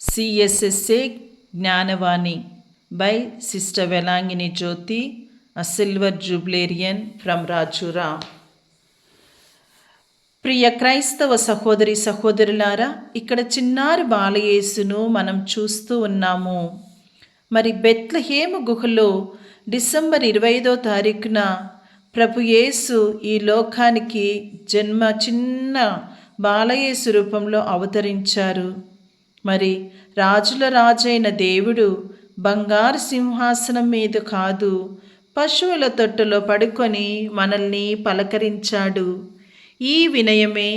CSSA Gnanavani by Sister Velangini Jyoti, a silver jubilarian from Rajura. ప్రియ క్రైస్తవ సహోదరి సహోదరులారా, ఇక్కడ చిన్నారి బాలయేసును మనం చూస్తూ ఉన్నాము. మరి బెత్లెహేము గుహలో డిసెంబర్ 25వ తారీఖున ప్రభు యేసు ఈ లోకానికి చిన్న బాలయేసు రూపంలో అవతరించారు. మరి రాజుల రాజైన దేవుడు బంగారు సింహాసనం మీద కాదు, పశువుల తొట్టులో పడుకొని మనల్ని పలకరించాడు. ఈ వినయమే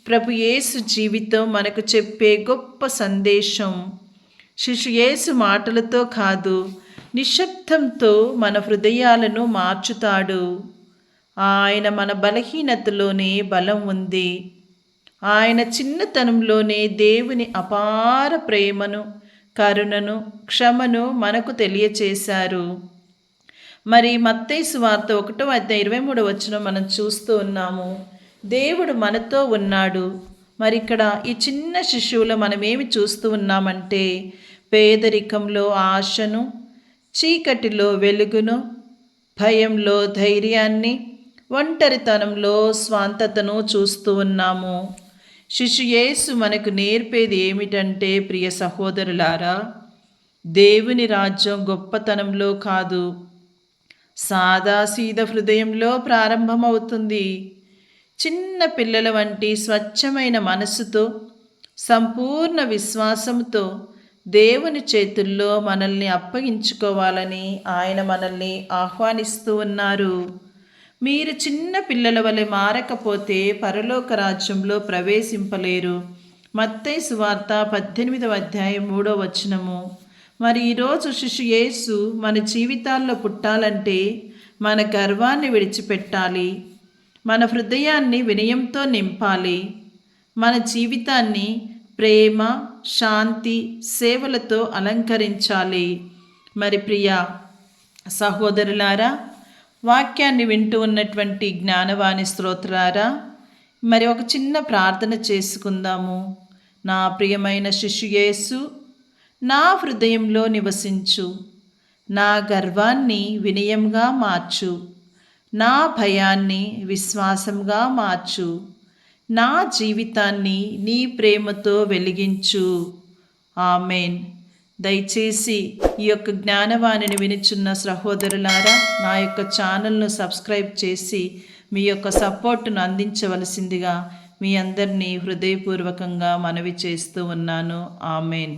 ప్రభు యేసు జీవితం మనకు చెప్పే గొప్ప సందేశం. శిశు యేసు మాటలతో కాదు, నిశ్శబ్దంతో మన హృదయాలను మార్చుతాడు. ఆయన మన బలహీనతలోనే బలం ఉంది. ఆయన చిన్నతనంలోనే దేవుని అపార ప్రేమను, కరుణను, క్షమను మనకు తెలియచేశారు. మరి మత్తయి సువార్త 1:23 మనం చూస్తూ ఉన్నాము. దేవుడు మనతో ఉన్నాడు. మరి ఇక్కడ ఈ చిన్న శిశువులో మనం ఏమి చూస్తూ ఉన్నామంటే, పేదరికంలో ఆశను, చీకటిలో వెలుగును, భయంలో ధైర్యాన్ని, ఒంటరితనంలో స్వాంతతను చూస్తూ ఉన్నాము. శిశు యేసు మనకు నేర్పేది ఏమిటంటే, ప్రియ సహోదరులారా, దేవుని రాజ్యం గొప్పతనంలో కాదు, సాదాసీద హృదయంలో ప్రారంభమవుతుంది. చిన్న పిల్లల వంటి స్వచ్ఛమైన మనస్సుతో, సంపూర్ణ విశ్వాసంతో దేవుని చేతుల్లో మనల్ని అప్పగించుకోవాలని ఆయన మనల్ని ఆహ్వానిస్తూ ఉన్నారు. మీరు చిన్న పిల్లల వలె మారకపోతే పరలోక రాజ్యంలో ప్రవేశింపలేరు. మత్తయి సువార్త 18:3. మరి ఈరోజు శిశు యేసు మన జీవితాల్లో పుట్టాలంటే మన గర్వాన్ని విడిచిపెట్టాలి, మన హృదయాన్ని వినయంతో నింపాలి, మన జీవితాన్ని ప్రేమ, శాంతి, సేవలతో అలంకరించాలి. మరి ప్రియ సహోదరులారా, వాక్యాన్ని వింటూ ఉన్నటువంటి జ్ఞానవాణి స్తోత్రారా, మరి ఒక చిన్న ప్రార్థన చేసుకుందాము. నా ప్రియమైన శిశు యేసు, నా హృదయంలో నివసించు, నా గర్వాన్ని వినయంగా మార్చు, నా భయాన్ని విశ్వాసంగా మార్చు, నా జీవితాన్ని నీ ప్రేమతో వెలిగించు. ఆమెన్. దయచేసి ఈ యొక్క జ్ఞానవాణిని వినుచున్న సహోదరులారా, నా యొక్క ఛానల్ను సబ్స్క్రైబ్ చేసి మీ యొక్క సపోర్టును అందించవలసిందిగా మీ అందరినీ హృదయపూర్వకంగా మనవి చేస్తూ ఉన్నాను. ఆమెన్.